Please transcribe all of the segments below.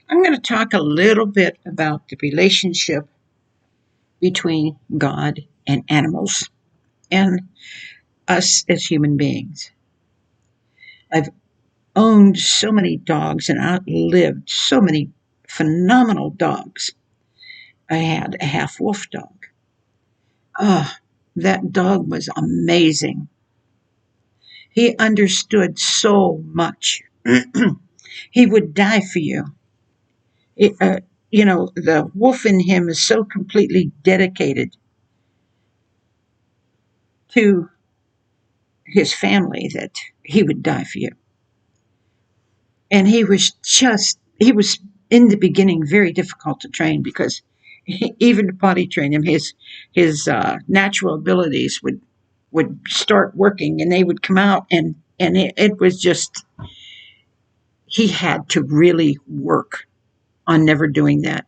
I'm going to talk a little bit about the relationship between God and animals and us as human beings. I've owned so many dogs and outlived so many phenomenal dogs. I had a half wolf dog. Ah, that dog was amazing. He understood so much. He would die for you. It, the wolf in him is so completely dedicated to his family that he would die for you. And he was in the beginning very difficult to train because even to potty train him, his natural abilities would start working and they would come out and it was just, he had to really work on never doing that.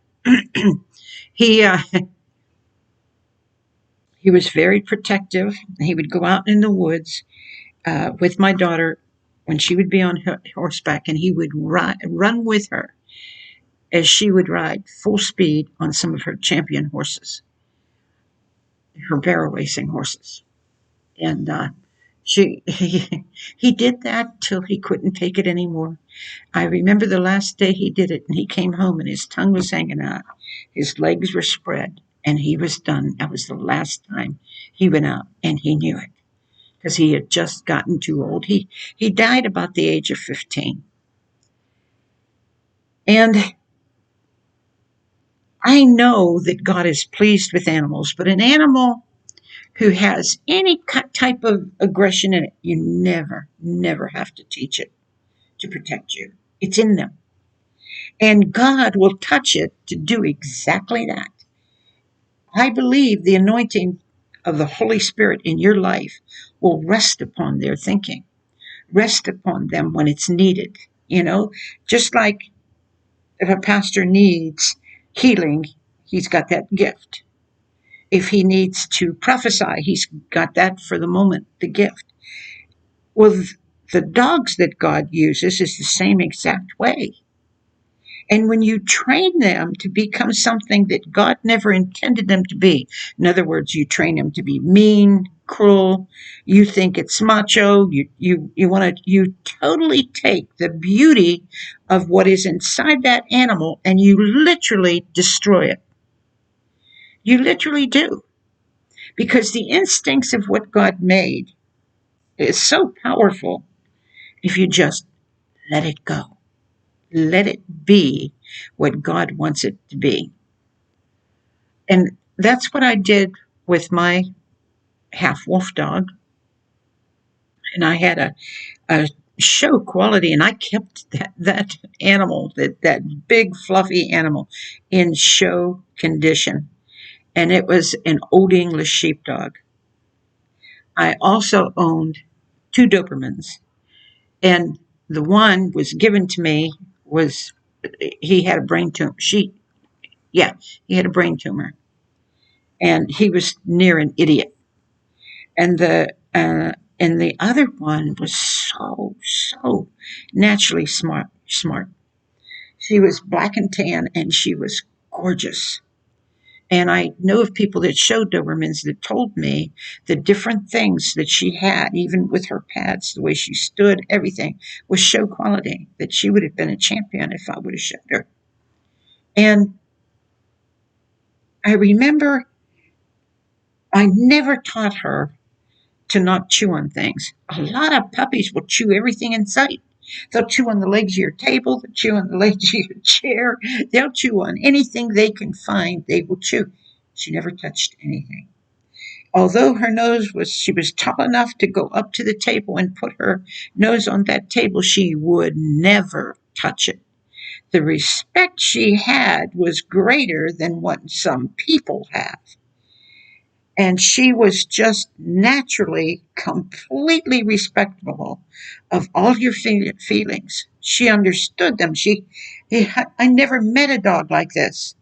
he uh, he was very protective. He would go out in the woods with my daughter when she would be on horseback, and he would run with her as she would ride full speed on some of her champion horses, her barrel racing horses. And she he did that till he couldn't take it anymore. I remember the last day he did it, and he came home and his tongue was hanging out, his legs were spread, and he was done. That was the last time he went out, and he knew it because he had just gotten too old. He died about the age of 15, and I know that God is pleased with animals, but an animal who has any type of aggression in it, you never have to teach it to protect you. It's in them. And God will touch it to do exactly that. I believe the anointing of the Holy Spirit in your life will rest upon their thinking, rest upon them when it's needed. You know, just like if a pastor needs healing, he's got that gift. If he needs to prophesy, he's got that for the moment, the gift. Well, the dogs that God uses is the same exact way. And when you train them to become something that God never intended them to be, in other words, you train them to be mean, cruel, you think it's macho, you totally take the beauty of what is inside that animal and you literally destroy it. You literally do. Because the instincts of what God made is so powerful if you just let it go. Let it be what God wants it to be. And that's what I did with my half wolf dog. And I had a show quality, and I kept that animal, that big fluffy animal, in show condition. And it was an Old English sheepdog. I also owned two Dobermans, and the one was given to me was he had a brain tumor. He had a brain tumor, and he was near an idiot. And the other one was so naturally smart. She was black and tan, and she was gorgeous. And I know of people that showed Dobermans that told me the different things that she had, even with her pads, the way she stood, everything was show quality, that she would have been a champion if I would have showed her. And I remember I never taught her to not chew on things. A lot of puppies will chew everything in sight. They'll chew on the legs of your table, they'll chew on the legs of your chair, they'll chew on anything they can find, they will chew. She never touched anything. Although she was tall enough to go up to the table and put her nose on that table, she would never touch it. The respect she had was greater than what some people have. And she was just naturally completely respectful of all your feelings. She understood them. I never met a dog like this.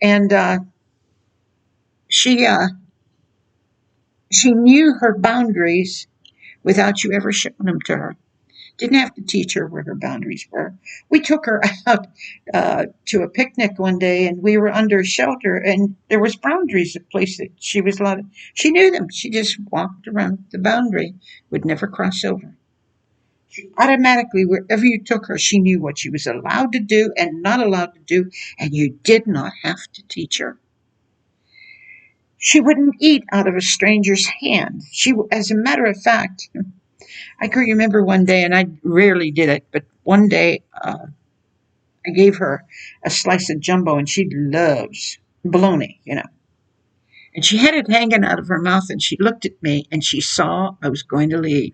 And she, uh, she knew her boundaries without you ever showing them to her. Didn't have to teach her where her boundaries were. We took her out to a picnic one day, and we were under shelter, and there was boundaries, a place that she was allowed. She knew them. She just walked around the boundary, would never cross over. She automatically, wherever you took her, she knew what she was allowed to do and not allowed to do, and you did not have to teach her. She wouldn't eat out of a stranger's hand. As a matter of fact, I can remember one day, and I rarely did it, but one day I gave her a slice of jumbo, and she loves bologna. And she had it hanging out of her mouth, and she looked at me, and she saw I was going to leave,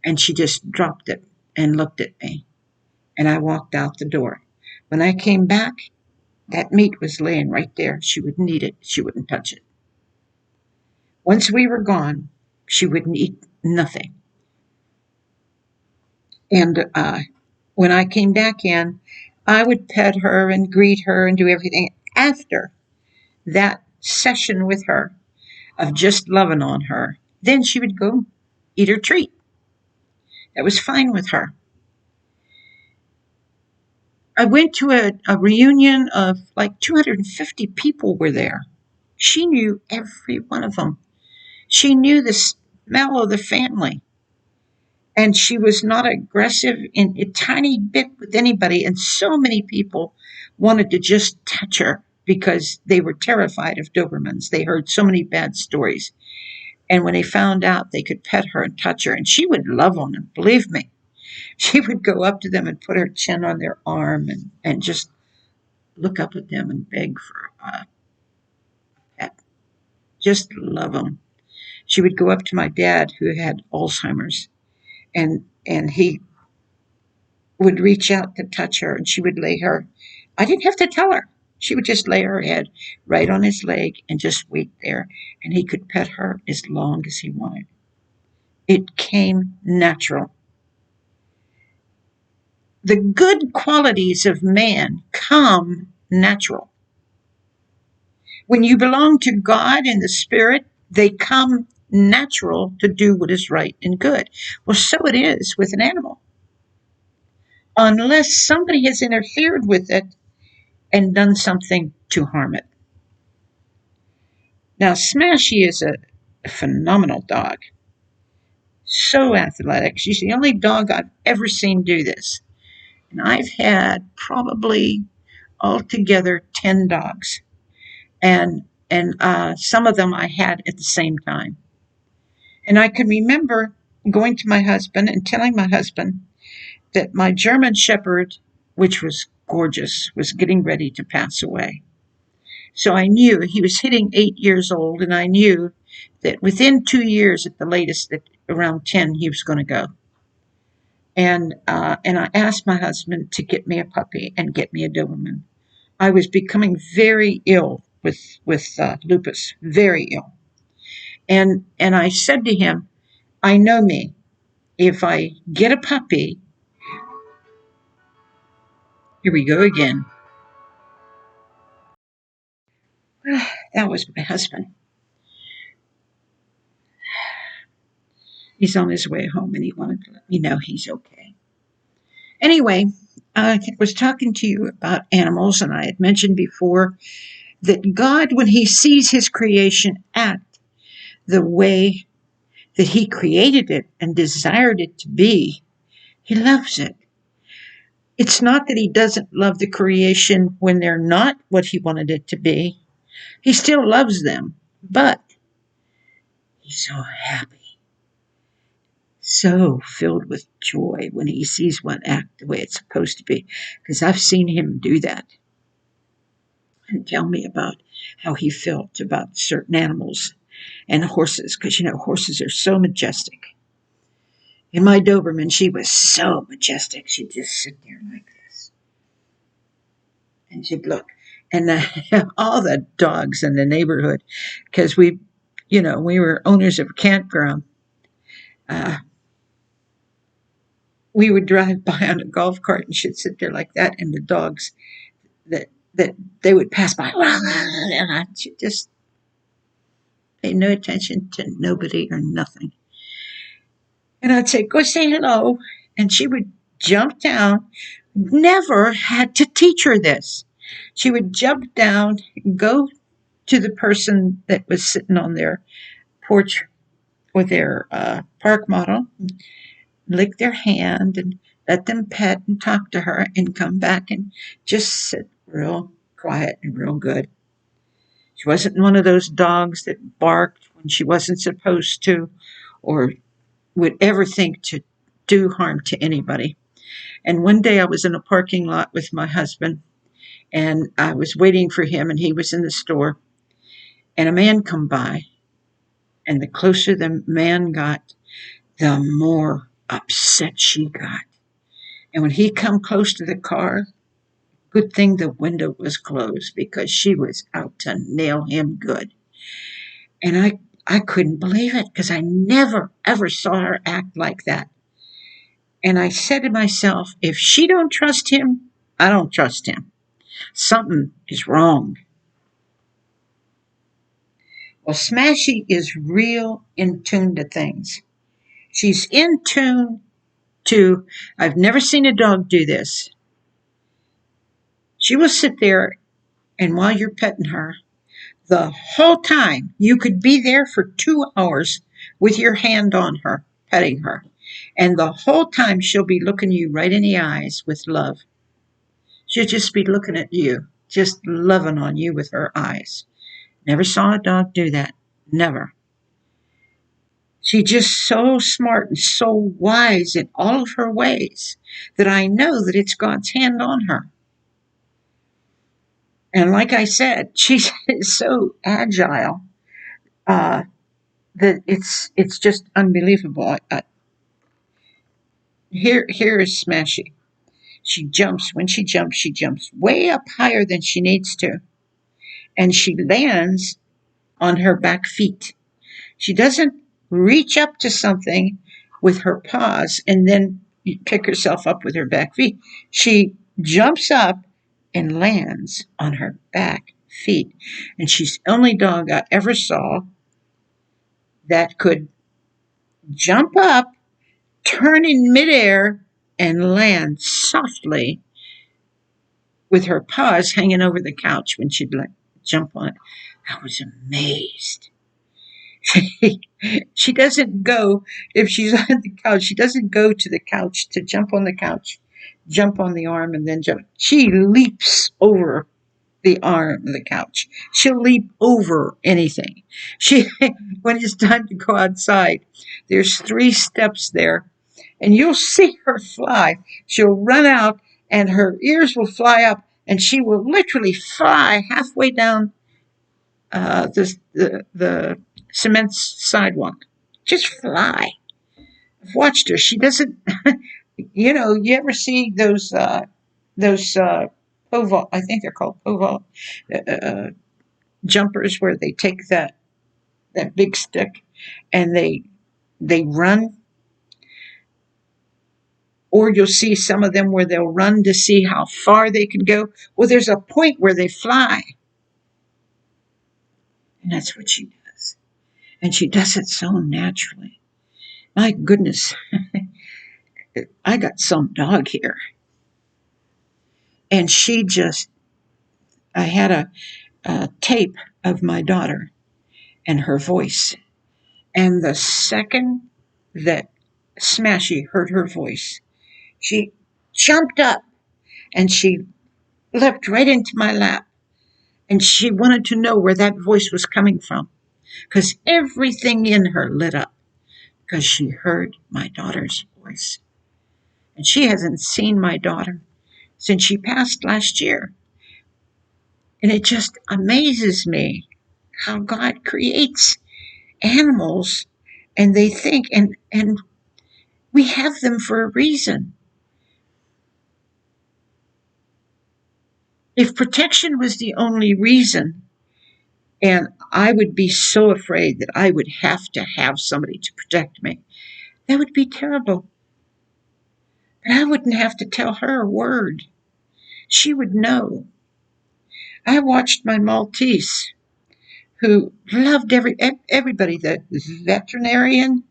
and she just dropped it and looked at me, and I walked out the door. When I came back, that meat was laying right there. She wouldn't eat it. She wouldn't touch it. Once we were gone, she wouldn't eat nothing. And when I came back in, I would pet her and greet her and do everything. After that session with her of just loving on her, then she would go eat her treat. That was fine with her. I went to a reunion of like 250 people were there. She knew every one of them. She knew the smell of the family. And she was not aggressive in a tiny bit with anybody. And so many people wanted to just touch her because they were terrified of Dobermans. They heard so many bad stories. And when they found out they could pet her and touch her, and she would love on them, believe me. She would go up to them and put her chin on their arm and just look up at them and beg for a pet. Just love them. She would go up to my dad, who had Alzheimer's, and he would reach out to touch her, and she would lay her. I didn't have to tell her. She would just lay her head right on his leg and just wait there, and he could pet her as long as he wanted. It came natural. The good qualities of man come natural. When you belong to God and the Spirit, they come natural to do what is right and good. Well, so it is with an animal. Unless somebody has interfered with it and done something to harm it. Now, Smashy is a phenomenal dog. So athletic. She's the only dog I've ever seen do this. And I've had probably altogether 10 dogs. And some of them I had at the same time. And I can remember going to my husband and telling my husband that my German Shepherd, which was gorgeous, was getting ready to pass away. So I knew he was hitting 8 years old, and I knew that within 2 years at the latest, that around 10, he was going to go. And I asked my husband to get me a puppy and get me a Doberman. I was becoming very ill with lupus, very ill. And I said to him, I know me. If I get a puppy, here we go again. That was my husband. He's on his way home, and he wanted to let me know he's okay. Anyway, I was talking to you about animals, and I had mentioned before that God, when he sees his creation act the way that he created it and desired it to be, he loves it. It's not that he doesn't love the creation when they're not what he wanted it to be. He still loves them, but he's so happy, so filled with joy when he sees one act the way it's supposed to be, because I've seen him do that. And tell me about how he felt about certain animals and horses, because horses are so majestic. And my Doberman, she was so majestic. She'd just sit there like this, and she'd look. And all the dogs in the neighborhood, because we were owners of a campground. We would drive by on a golf cart, and she'd sit there like that, and the dogs that they would pass by, and she just paid no attention to nobody or nothing. And I'd say, go say hello. and she would jump down. Never had to teach her this. She would jump down, go to the person that was sitting on their porch with their park model, lick their hand and let them pet and talk to her, and come back and just sit real quiet and real good. She wasn't one of those dogs that barked when she wasn't supposed to, or would ever think to do harm to anybody. And one day I was in a parking lot with my husband, and I was waiting for him, and he was in the store, and a man come by, and the closer the man got, the more upset she got. And when he come close to the car, good thing the window was closed, because she was out to nail him good. And I couldn't believe it, because I never ever saw her act like that. And I said to myself, if she don't trust him, I don't trust him. Something is wrong. Well, Smashy is real in tune to things. She's in tune to, I've never seen a dog do this. She will sit there, and while you're petting her, the whole time, you could be there for 2 hours with your hand on her, petting her. And the whole time she'll be looking you right in the eyes with love. She'll just be looking at you, just loving on you with her eyes. Never saw a dog do that. Never. She's just so smart and so wise in all of her ways that I know that it's God's hand on her. And like I said, she's so agile that it's just unbelievable. Here is Smashy. She jumps. When she jumps way up higher than she needs to, and she lands on her back feet. She doesn't reach up to something with her paws and then pick herself up with her back feet. She jumps up and lands on her back feet. And she's the only dog I ever saw that could jump up, turn in midair, and land softly with her paws hanging over the couch when she'd jump on it. I was amazed. She doesn't go, if she's on the couch, she doesn't go to the couch to jump on the couch, jump on the arm, and then jump. She leaps over the arm of the couch. She'll leap over anything. She, when it's time to go outside, there's 3 steps there, and you'll see her fly. She'll run out, and her ears will fly up, and she will literally fly halfway down the cement sidewalk. Just fly. I've watched her. She doesn't. You ever see those pole, I think they're called pole jumpers, where they take that big stick and they run, or you'll see some of them where they'll run to see how far they can go. Well, there's a point where they fly, and that's what she does, and she does it so naturally. My goodness, I got some dog here, and I had a tape of my daughter and her voice. And the second that Smashy heard her voice, she jumped up and she leapt right into my lap. And she wanted to know where that voice was coming from, because everything in her lit up because she heard my daughter's voice. And she hasn't seen my daughter since she passed last year. And it just amazes me how God creates animals, and they think, and we have them for a reason. If protection was the only reason, and I would be so afraid that I would have to have somebody to protect me, that would be terrible. But I wouldn't have to tell her a word. She would know. I watched my Maltese, who loved everybody, the veterinarian,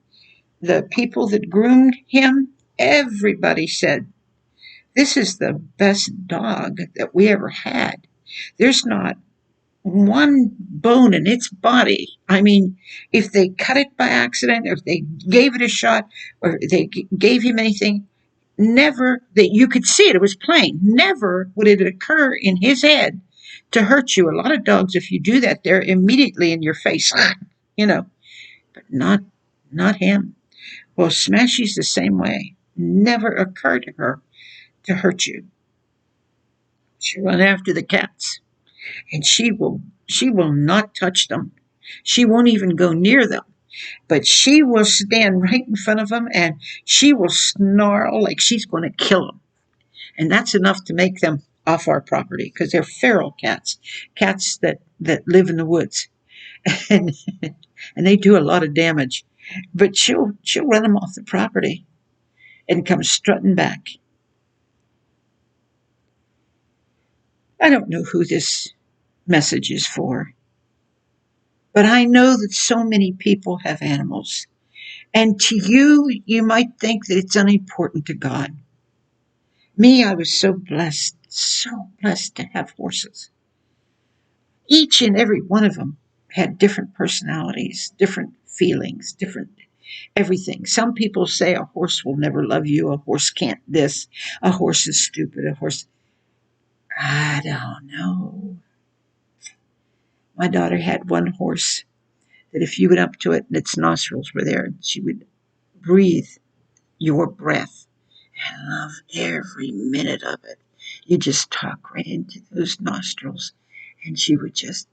the people that groomed him. Everybody said, this is the best dog that we ever had. There's not one bone in its body. I mean, if they cut it by accident, or if they gave it a shot, or if they gave him anything, never that you could see it. It was plain. Never would it occur in his head to hurt you. A lot of dogs, if you do that, they're immediately in your face, you know, but not him. Well, Smashy's the same way. Never occurred to her to hurt you. She run after the cats, and she will not touch them. She won't even go near them. But she will stand right in front of them, and she will snarl like she's going to kill them. And that's enough to make them off our property, because they're feral cats, cats that live in the woods, and and they do a lot of damage. But she'll run them off the property and come strutting back. I don't know who this message is for, but I know that so many people have animals. And to you, you might think that it's unimportant to God. Me, I was so blessed to have horses. Each and every one of them had different personalities, different feelings, different everything. Some people say a horse will never love you, a horse can't this, a horse is stupid, a horse. I don't know. My daughter had one horse that if you went up to it and its nostrils were there, she would breathe your breath. I love every minute of it. You just talk right into those nostrils, and she would just,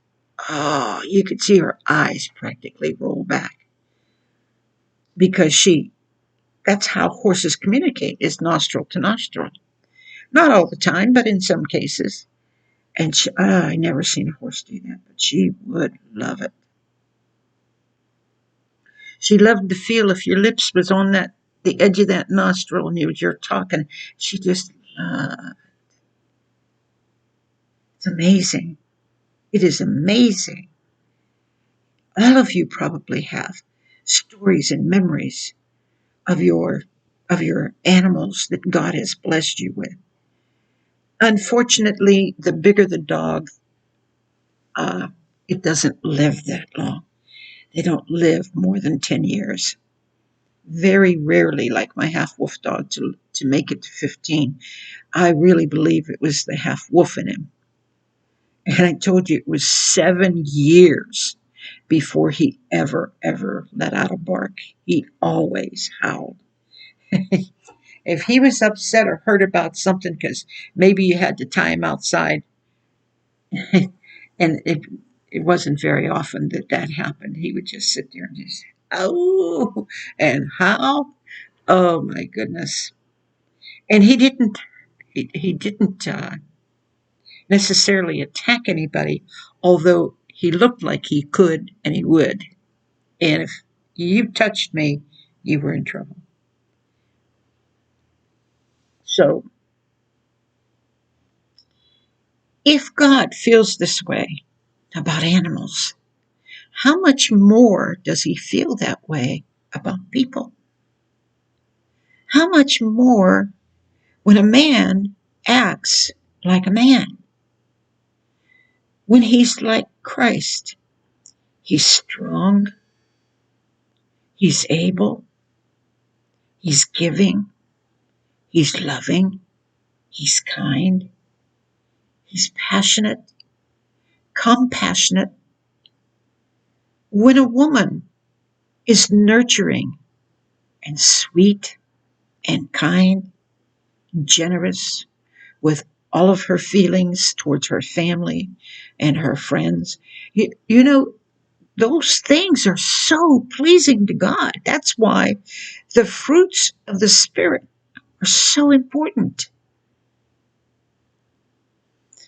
oh, you could see her eyes practically roll back, because that's how horses communicate, is nostril to nostril. Not all the time, but in some cases. And I never seen a horse do that, but she would love it. She loved to feel if your lips was on the edge of that nostril and you're talking. She just, it's amazing. It is amazing. All of you probably have stories and memories of your animals that God has blessed you with. Unfortunately, the bigger the dog, it doesn't live that long. They don't live more than 10 years. Very rarely, like my half wolf dog, to make it to 15. I really believe it was the half wolf in him. And I told you it was 7 years before he ever let out a bark. He always howled. If he was upset or hurt about something, because maybe you had to tie him outside, and it wasn't very often that happened, he would just sit there and just, oh, and howl. Oh my goodness. And he didn't necessarily attack anybody, although he looked like he could and he would. And if you touched me, you were in trouble. So if God feels this way about animals, how much more does he feel that way about people? How much more when a man acts like a man? When he's like Christ, he's strong, he's able, he's giving, he's loving, he's kind, he's passionate, compassionate. When a woman is nurturing and sweet and kind, generous with all of her feelings towards her family and her friends, you know, those things are so pleasing to God. That's why the fruits of the Spirit are so important.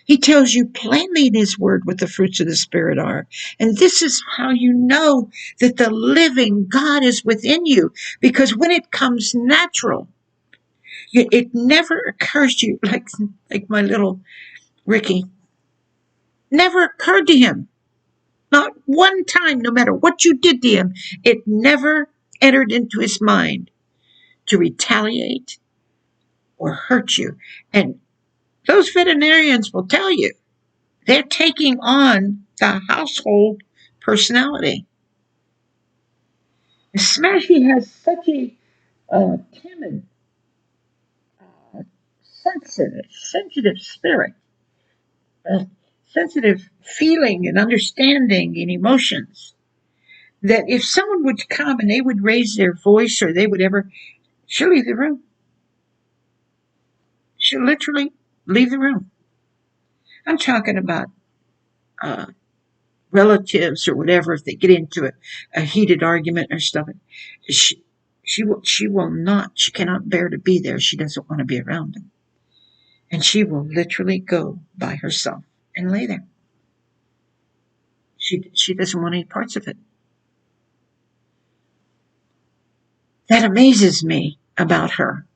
He tells you plainly in his word what the fruits of the Spirit are. And this is how you know that the living God is within you. Because when it comes natural, it never occurs to you, like my little Ricky, never occurred to him. Not one time, no matter what you did to him, it never entered into his mind to retaliate or hurt you. And those veterinarians will tell you they're taking on the household personality. Smashy has such a timid, sensitive spirit, a sensitive feeling and understanding and emotions that if someone would come and they would raise their voice or they would ever, she'll leave the room. She'll literally leave the room. I'm talking about uh, relatives or whatever, if they get into a heated argument or stuff, she will not, she cannot bear to be there. She doesn't want to be around them. And she will literally go by herself and lay there. She doesn't want any parts of it. That amazes me about her.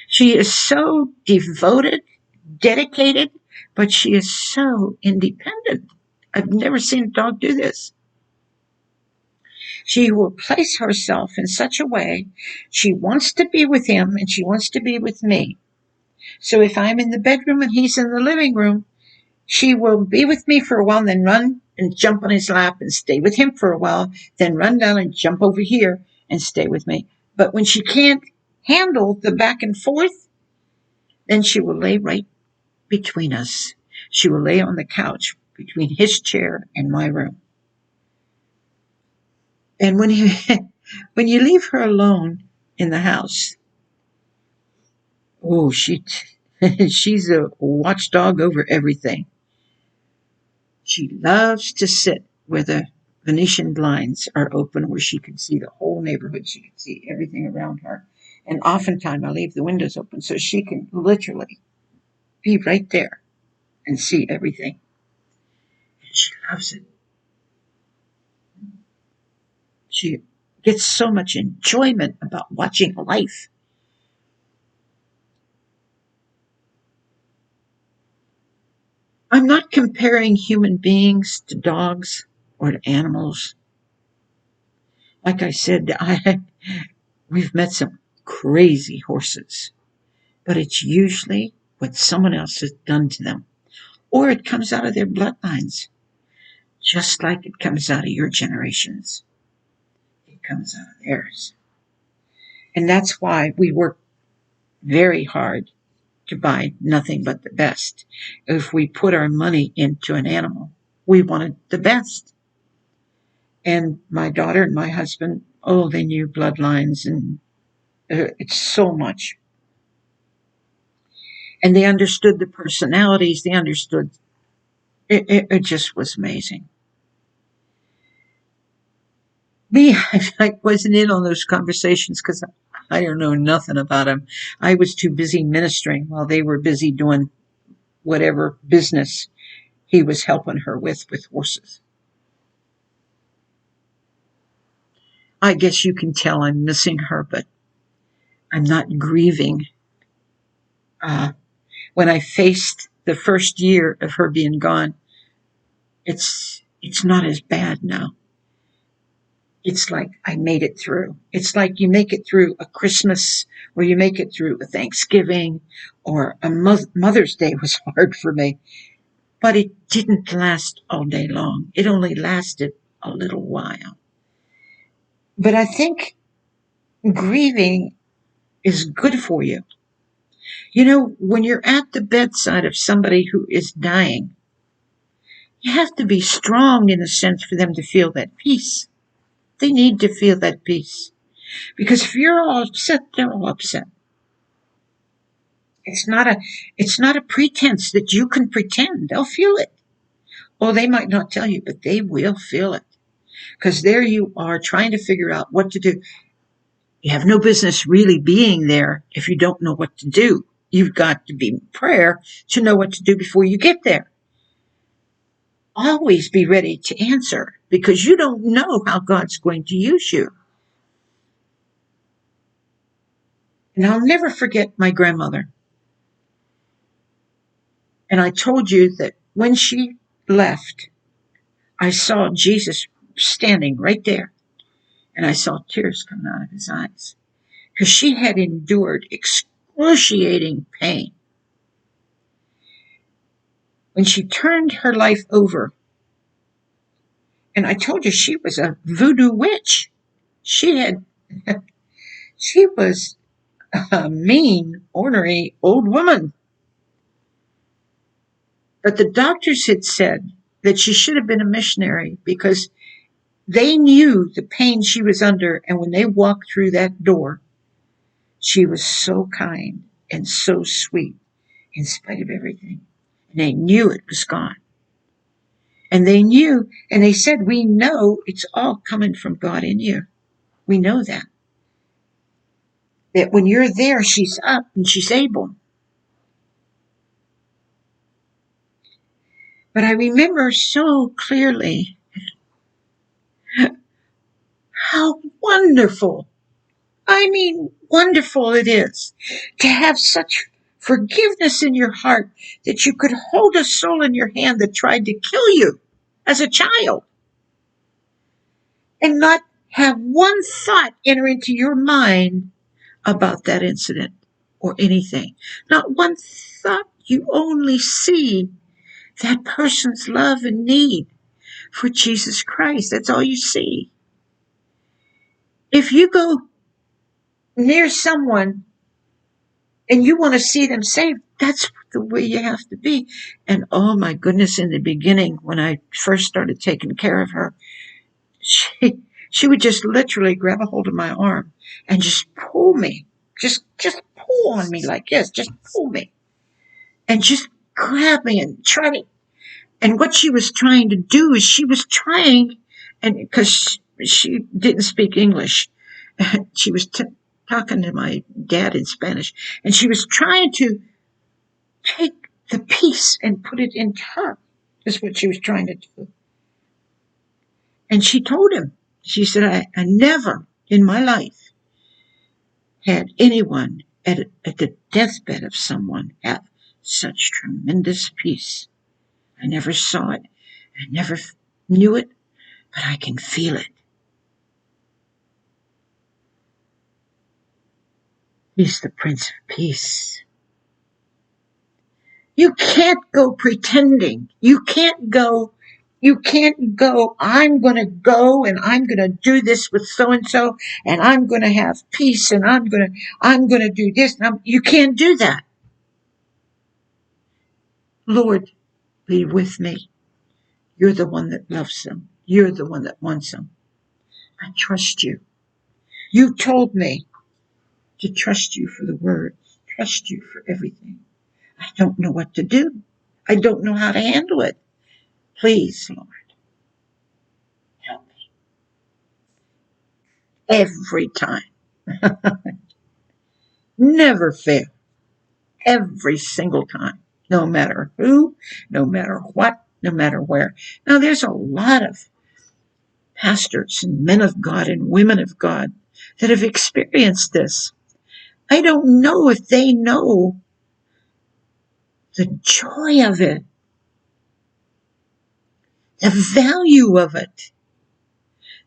She is so devoted, dedicated, but she is so independent. I've never seen a dog do this. She will place herself in such a way, she wants to be with him and she wants to be with me. So if I'm in the bedroom and he's in the living room, she will be with me for a while, then run and jump on his lap and stay with him for a while, then run down and jump over here and stay with me. But when she can't handle the back and forth, then she will lay right between us. She will lay on the couch between his chair and my room. And when you leave her alone in the house, oh, she's a watchdog over everything. She loves to sit where the Venetian blinds are open, where she can see the whole neighborhood. She can see everything around her. And oftentimes I leave the windows open so she can literally be right there and see everything. And she loves it. She gets so much enjoyment about watching life. I'm not comparing human beings to dogs or to animals. Like I said, we've met some crazy horses, but it's usually what someone else has done to them, or it comes out of their bloodlines, just like it comes out of your generations. It comes out of theirs. And that's why we work very hard to buy nothing but the best. If we put our money into an animal, we wanted the best. And my daughter and my husband, oh, they knew bloodlines, and it's so much. And they understood the personalities. They understood. It just was amazing. Me, I wasn't in on those conversations because I don't know nothing about them. I was too busy ministering while they were busy doing whatever business he was helping her with horses. I guess you can tell I'm missing her, but I'm not grieving. When I faced the first year of her being gone, it's not as bad now. It's like I made it through. It's like you make it through a Christmas, or you make it through a Thanksgiving, or a Mother's Day was hard for me. But it didn't last all day long. It only lasted a little while. But I think grieving is good for you. You know, when you're at the bedside of somebody who is dying, you have to be strong in a sense for them to feel that peace. They need to feel that peace. Because if you're all upset, they're all upset. It's not a pretense that you can pretend. They'll feel it. Oh, they might not tell you, but they will feel it. Because there you are trying to figure out what to do. You have no business really being there if you don't know what to do. You've got to be in prayer to know what to do before you get there. Always be ready to answer, because you don't know how God's going to use you. And I'll never forget my grandmother. And I told you that when she left, I saw Jesus standing right there. And I saw tears coming out of his eyes. because she had endured excruciating pain. When she turned her life over, and I told you she was a voodoo witch. She was a mean, ornery old woman. But the doctors had said that she should have been a missionary because they knew the pain she was under. And when they walked through that door, she was so kind and so sweet in spite of everything. And they knew it was gone. And they knew, and they said, we know it's all coming from God in you. We know that. That when you're there, she's up and she's able. But I remember so clearly how wonderful, I mean, wonderful it is to have such forgiveness in your heart that you could hold a soul in your hand that tried to kill you as a child and not have one thought enter into your mind about that incident or anything. Not one thought. You only see that person's love and need for Jesus Christ. That's all you see. If you go near someone and you want to see them saved, that's the way you have to be. And oh my goodness, in the beginning, when I first started taking care of her, she would just literally grab a hold of my arm and just pull me. Just pull on me like this. Just pull me. And just grab me and try to. And what she was trying to do is she was trying, and because she didn't speak English, she was talking to my dad in Spanish, and she was trying to take the peace and put it into her. Is what she was trying to do. And she told him, she said, I never in my life had anyone at the deathbed of someone have such tremendous peace. I never saw it. I never knew it, but I can feel it. He's the Prince of Peace. You can't go pretending. You can't go, I'm going to go and I'm going to do this with so-and-so and I'm going to have peace and I'm going to do this. You can't do that. Lord, be with me. You're the one that loves them. You're the one that wants them. I trust you. You told me to trust you for the word, trust you for everything. I don't know what to do. I don't know how to handle it. Please, Lord, help me. Every time. Never fail. Every single time. No matter who, no matter what, no matter where. Now, there's a lot of pastors and men of God and women of God that have experienced this. I don't know if they know the joy of it, the value of it,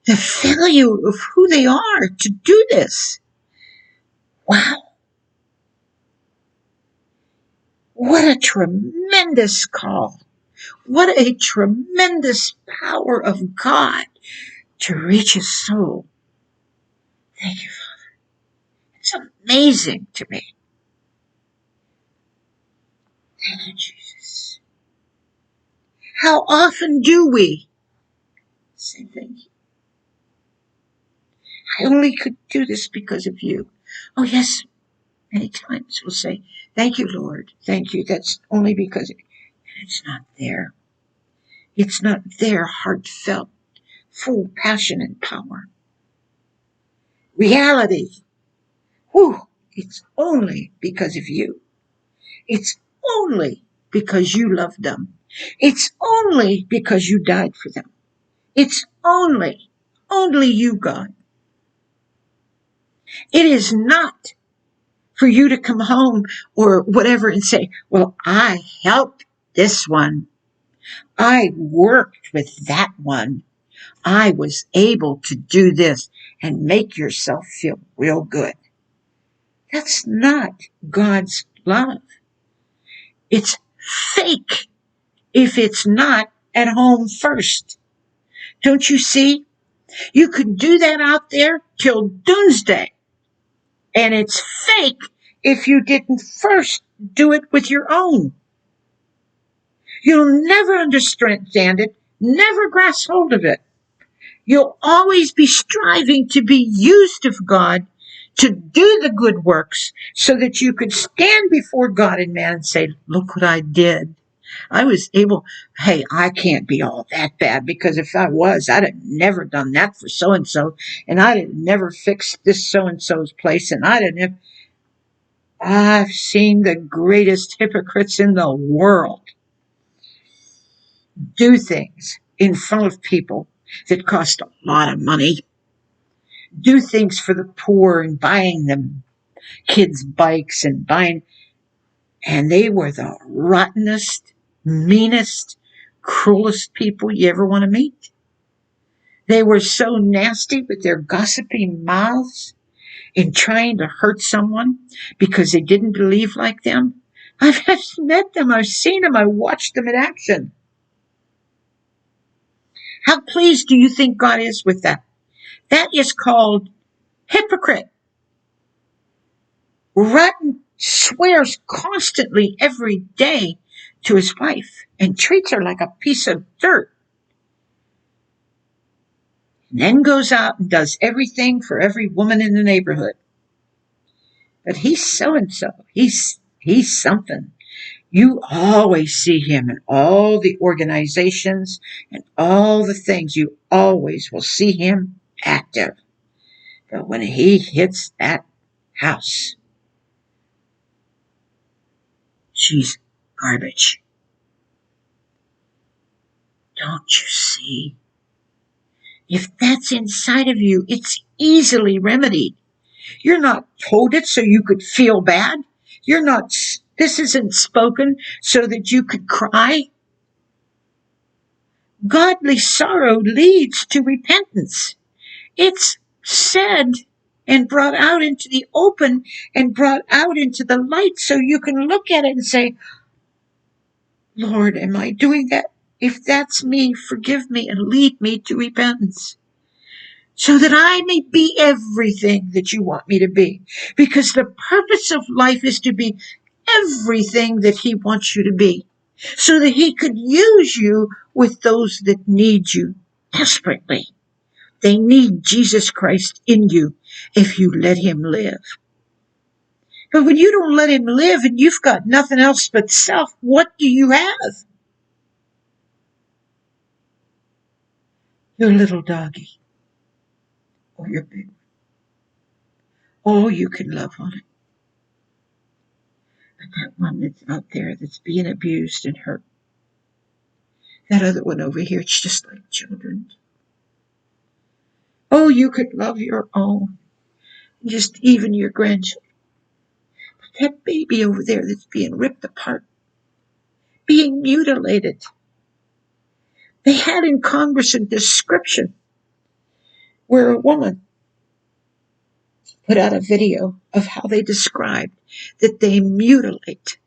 the value of who they are to do this. Wow. What a tremendous call. What a tremendous power of God to reach a soul. Thank you, Father. It's amazing to me. Thank you, Jesus. How often do we say thank you? I only could do this because of you. Oh, yes, many times we'll say, thank you, Lord. Thank you. That's only because it's not there. It's not there, heartfelt, full passion and power. Reality. Whew, it's only because of you. It's only because you loved them. It's only because you died for them. It's only you, God. It is not for you to come home or whatever and say, well, I helped this one. I worked with that one. I was able to do this and make yourself feel real good. That's not God's love. It's fake if it's not at home first. Don't you see? You can do that out there till doomsday. And it's fake if you didn't first do it with your own. You'll never understand it, never grasp hold of it. You'll always be striving to be used of God to do the good works so that you could stand before God and man and say, look what I did. I was able, hey, I can't be all that bad, because if I was, I'd have never done that for so and so, and I'd have never fixed this so and so's place, and I've seen the greatest hypocrites in the world do things in front of people that cost a lot of money, do things for the poor and buying them kids' bikes and they were the rottenest, meanest, cruelest people you ever want to meet. They were so nasty with their gossiping mouths in trying to hurt someone because they didn't believe like them. I've met them, I've seen them, I watched them in action. How pleased do you think God is with that? That is called hypocrite. Rotten swears constantly every day to his wife and treats her like a piece of dirt. And then goes out and does everything for every woman in the neighborhood. But he's so and so. He's something. You always see him in all the organizations and all the things. You always will see him active. But when he hits that house, she's garbage. Don't you see? If that's inside of you, it's easily remedied. You're not told it so you could feel bad. This isn't spoken so that you could cry. Godly sorrow leads to repentance. It's said and brought out into the open and brought out into the light so you can look at it and say, Lord, am I doing that? If that's me, forgive me and lead me to repentance so that I may be everything that you want me to be. Because the purpose of life is to be everything that he wants you to be so that he could use you with those that need you desperately. They need Jesus Christ in you if you let him live. But when you don't let him live and you've got nothing else but self, what do you have? Your little doggy or your big one. Oh, you can love on it. But that one that's out there that's being abused and hurt, that other one over here, it's just like children. Oh, you could love your own, just even your grandchildren. But that baby over there that's being ripped apart, being mutilated. They had in Congress a description where a woman put out a video of how they described that they mutilate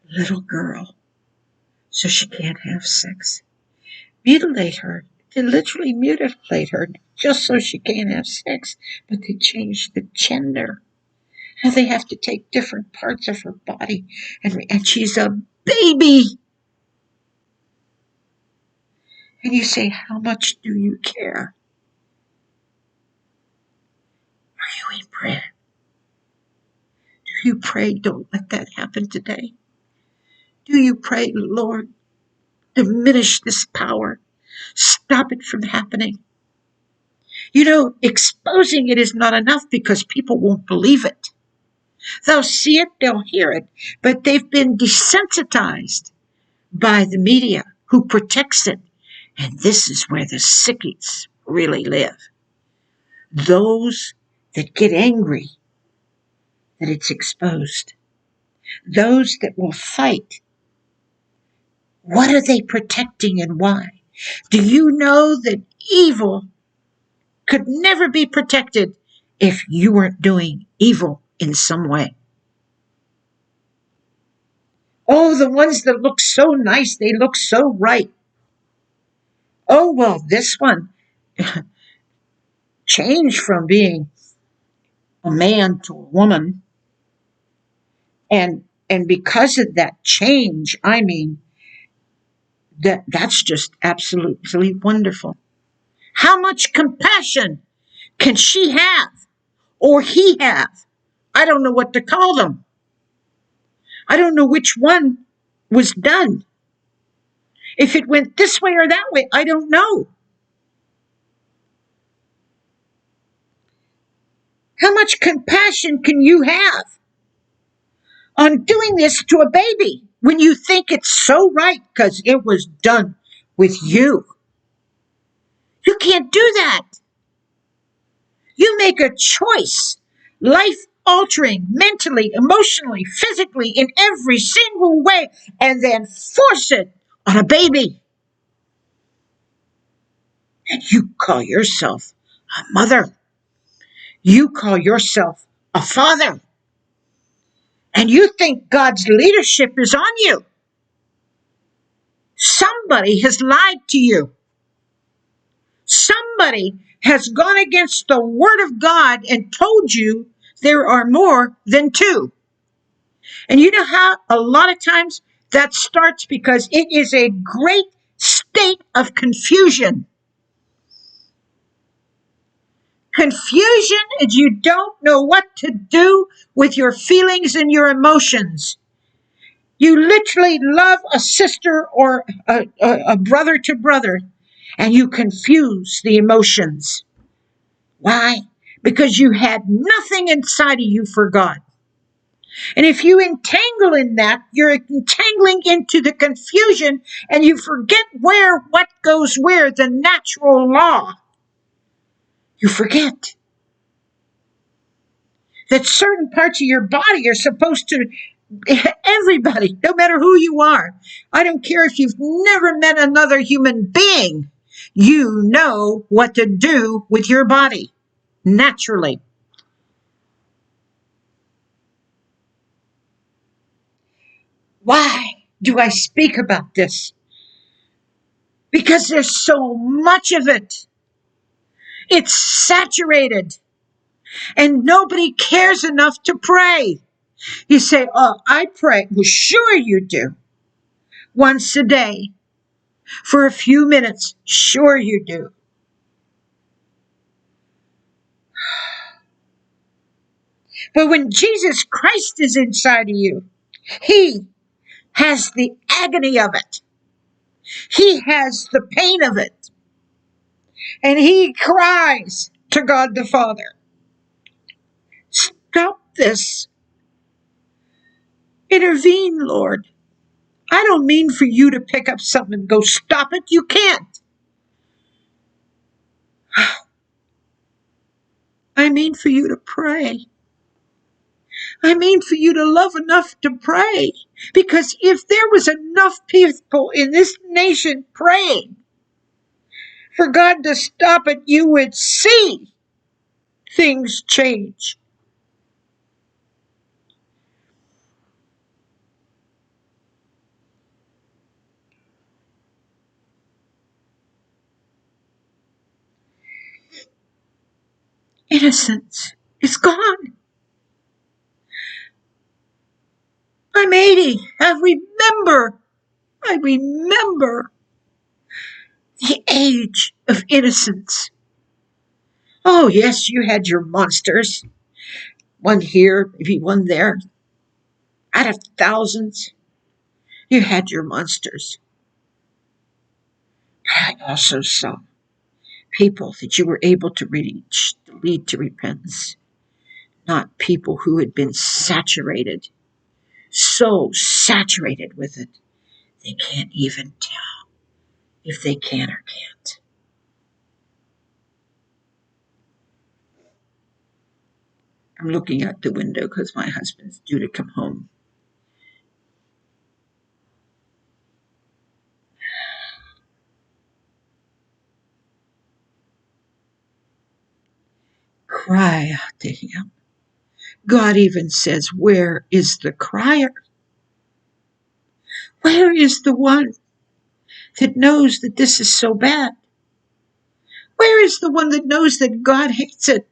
a little girl so she can't have sex. Mutilate her. They literally mutilate her just so she can't have sex, but they change the gender. How they have to take different parts of her body, and she's a baby. And you say, how much do you care? Are you in prayer? Do you pray, don't let that happen today? Do you pray, Lord, diminish this power? Stop it from happening. You know, exposing it is not enough because people won't believe it. They'll see it, they'll hear it, but they've been desensitized by the media who protects it. And this is where the sickies really live. Those that get angry that it's exposed. Those that will fight. What are they protecting and why? Do you know that evil could never be protected if you weren't doing evil in some way. Oh, the ones that look so nice, they look so right. Oh, well, this one changed from being a man to a woman. And because of that change, I mean, that's just absolutely wonderful. How much compassion can she have or he have? I don't know what to call them. I don't know which one was done. If it went this way or that way, I don't know. How much compassion can you have on doing this to a baby when you think it's so right because it was done with you? You can't do that. You make a choice, life altering, mentally, emotionally, physically, in every single way, and then force it on a baby. And you call yourself a mother. You call yourself a father. And you think God's leadership is on you. Somebody has lied to you. Somebody has gone against the word of God and told you there are more than two. And you know how a lot of times that starts because it is a great state of confusion. Confusion is you don't know what to do with your feelings and your emotions. You literally love a sister or a brother to brother, and you confuse the emotions. Why? Because you had nothing inside of you for God. And if you entangle in that, you're entangling into the confusion and you forget what goes where, the natural law. You forget that certain parts of your body are supposed to, everybody, no matter who you are, I don't care if you've never met another human being, you know what to do with your body naturally. Why do I speak about this? Because there's so much of it. It's saturated and nobody cares enough to pray. You say, oh, I pray. Well, sure you do. Once a day for a few minutes. Sure you do. But when Jesus Christ is inside of you, he has the agony of it. He has the pain of it. And he cries to God the Father, stop this. Intervene, Lord. I don't mean for you to pick up something and go stop it. You can't. I mean for you to pray. I mean for you to love enough to pray. Because if there was enough people in this nation praying for God to stop it, you would see things change. Innocence is gone. I'm 80. I remember the age of innocence. Oh, yes, you had your monsters. One here, maybe one there. Out of thousands, you had your monsters. I also saw people that you were able to reach, lead to repentance, not people who had been saturated, so saturated with it, they can't even tell if they can or can't. I'm looking out the window because my husband's due to come home. cry out to him. God even says, where is the crier? Where is the one that knows that this is so bad? Where is the one that knows that God hates it?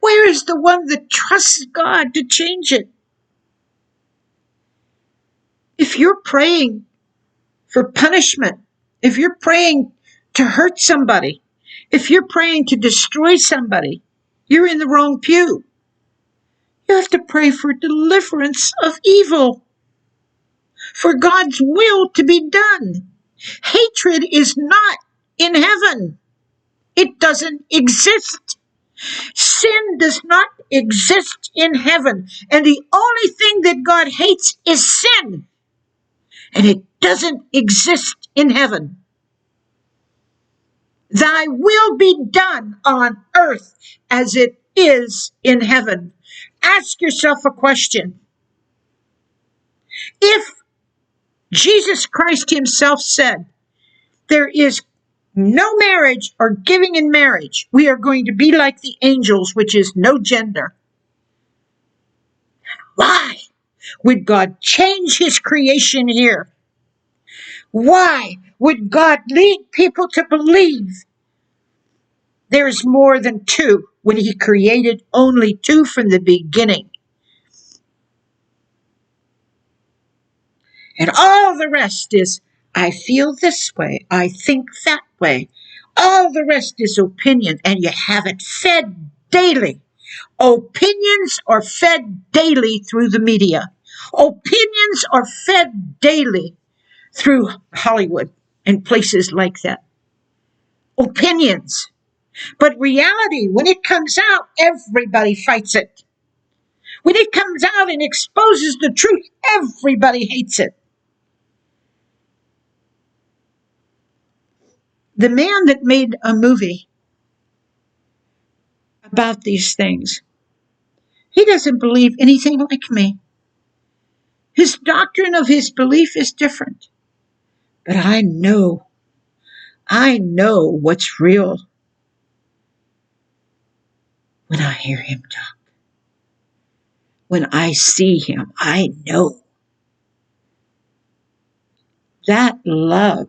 Where is the one that trusts God to change it? If you're praying for punishment, if you're praying to hurt somebody, if you're praying to destroy somebody, you're in the wrong pew. You have to pray for deliverance of evil, for God's will to be done. Hatred is not in heaven. It doesn't exist. Sin does not exist in heaven. And the only thing that God hates is sin. And it doesn't exist in heaven. Thy will be done on earth as it is in heaven. Ask yourself a question. If Jesus Christ himself said, there is no marriage or giving in marriage, we are going to be like the angels, which is no gender. Why would God change his creation here? Why would God lead people to believe there's more than two when he created only two from the beginning? And all the rest is, I feel this way, I think that way. All the rest is opinion, and you have it fed daily. Opinions are fed daily through the media. Opinions are fed daily through Hollywood and places like that. Opinions. But reality, when it comes out, everybody fights it. When it comes out and exposes the truth, everybody hates it. The man that made a movie about these things, he doesn't believe anything like me. His doctrine of his belief is different. But I know what's real when I hear him talk. When I see him, I know that love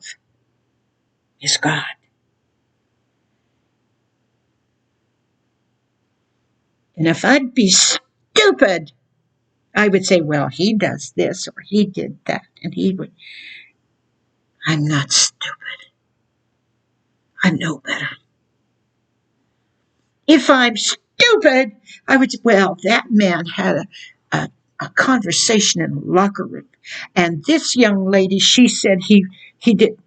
is God. And if I'd be stupid, I would say, well, he does this or he did that. And he would. I'm not stupid. I know better. If I'm stupid, I would say, well, that man had a conversation in the locker room. And this young lady, she said he did.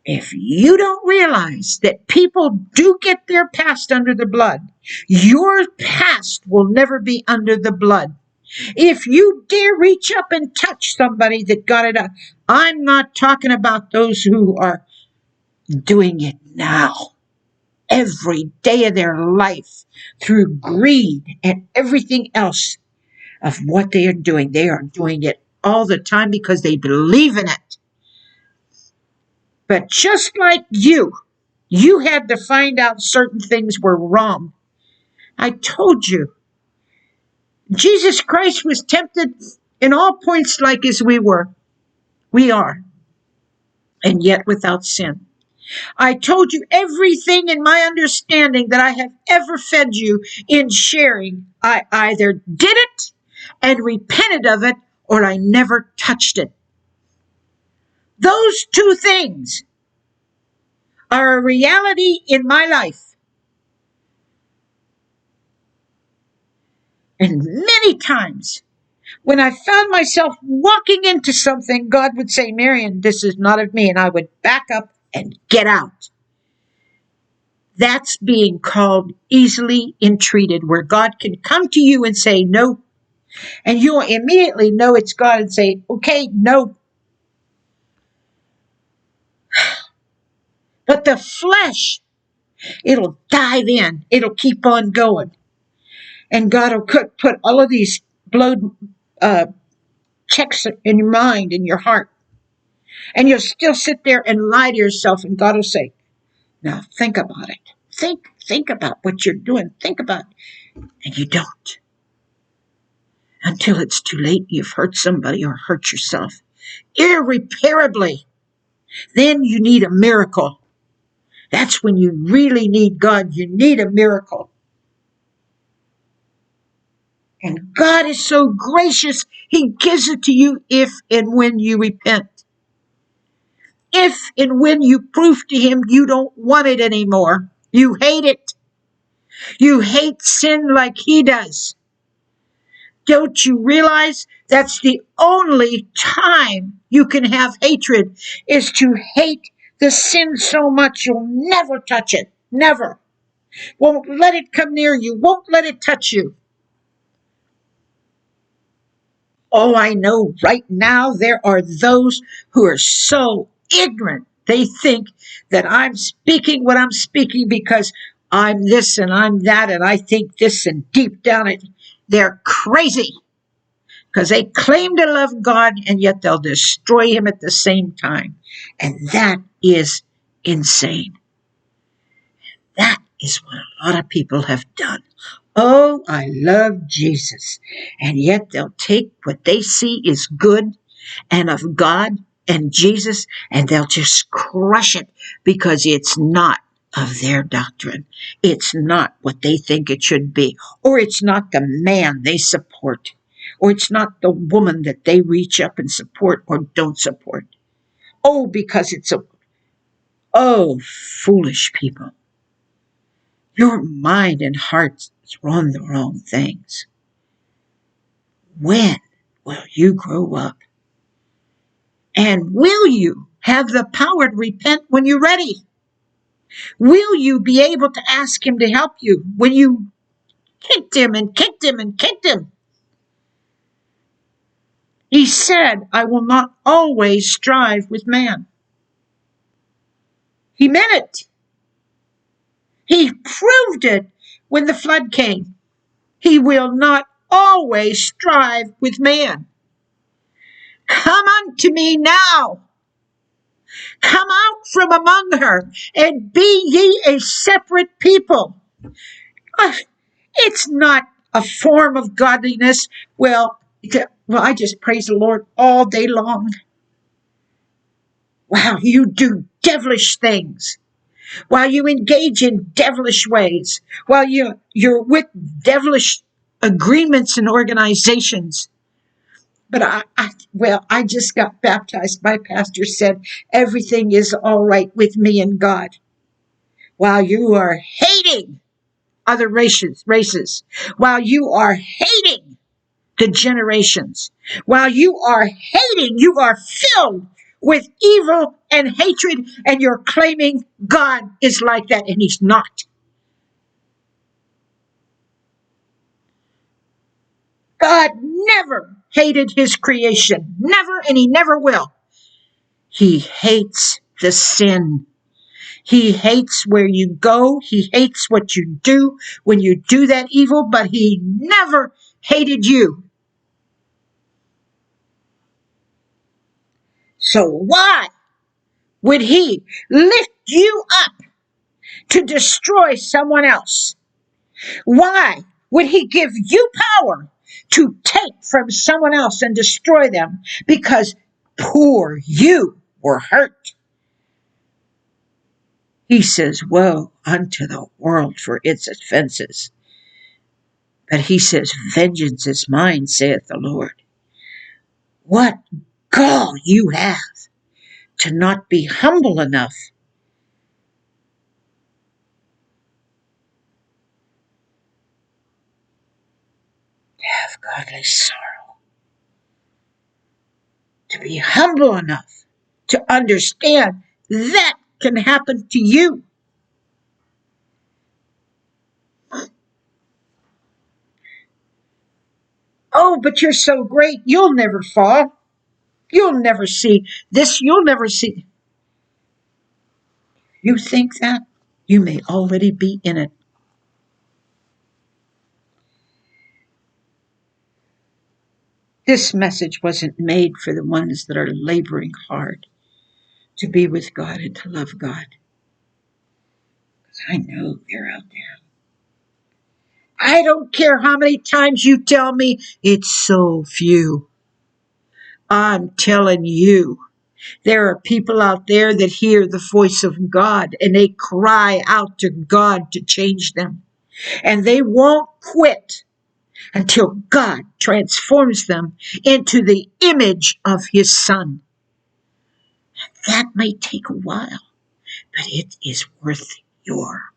If you don't realize that people do get their past under the blood, your past will never be under the blood. If you dare reach up and touch somebody that got it up, I'm not talking about those who are doing it now, every day of their life, through greed and everything else of what they are doing. They are doing it all the time because they believe in it. But just like you had to find out certain things were wrong. I told you, Jesus Christ was tempted in all points like as we are, and yet without sin. I told you everything in my understanding that I have ever fed you in sharing. I either did it and repented of it, or I never touched it. Those two things are a reality in my life. And many times when I found myself walking into something, God would say, Marion, this is not of me. And I would back up and get out. That's being called easily entreated, where God can come to you and say, no. And you'll immediately know it's God and say, okay, no. But the flesh, it'll dive in. It'll keep on going. And God will put all of these blowed checks in your mind, in your heart. And you'll still sit there and lie to yourself, and God will say, now think about it. think about what you're doing. Think about, and you don't. Until it's too late, you've hurt somebody or hurt yourself irreparably. Then you need a miracle. That's when you really need God. You need a miracle. And God is so gracious, He gives it to you if and when you repent. If and when you prove to Him you don't want it anymore. You hate it. You hate sin like He does. Don't you realize that's the only time you can have hatred, is to hate the sin so much you'll never touch it. Never. Won't let it come near you. Won't let it touch you. Oh, I know right now there are those who are so ignorant. They think that I'm speaking what I'm speaking because I'm this and I'm that and I think this, and deep down they're crazy because they claim to love God and yet they'll destroy Him at the same time. And that is insane. That is what a lot of people have done. Oh, I love Jesus. And yet they'll take what they see is good and of God and Jesus, and they'll just crush it because it's not of their doctrine. It's not what they think it should be, or it's not the man they support, or it's not the woman that they reach up and support or don't support. Oh, because foolish people. Your mind and heart is on the wrong things. When will you grow up? And will you have the power to repent when you're ready? Will you be able to ask Him to help you when you kicked him and kicked him and kicked him? He said, I will not always strive with man. He meant it. He proved it when the flood came. He will not always strive with man. Come unto me now. Come out from among her, and be ye a separate people. It's not a form of godliness. Well, I just praise the Lord all day long. Wow, you do devilish things. While you engage in devilish ways. While you're with devilish agreements and organizations. But I just got baptized. My pastor said, everything is all right with me and God. While you are hating other races, while you are hating the generations, while you are hating, you are filled with evil and hatred, and you're claiming God is like that, and He's not. God never hated His creation. Never, and He never will. He hates the sin. He hates where you go. He hates what you do when you do that evil, but He never hated you. So why would He lift you up to destroy someone else? Why would He give you power to take from someone else and destroy them because poor you were hurt? He says, woe unto the world for its offenses. But He says, vengeance is mine, saith the Lord. What gall you have to not be humble enough to have godly sorrow, to be humble enough to understand that can happen to you. Oh, but you're so great, you'll never fall. You'll never see this, you'll never see. You think that? You may already be in it. This message wasn't made for the ones that are laboring hard to be with God and to love God. I know they're out there. I don't care how many times you tell me it's so few. I'm telling you, there are people out there that hear the voice of God and they cry out to God to change them. And they won't quit until God transforms them into the image of His Son. That may take a while, but it is worth your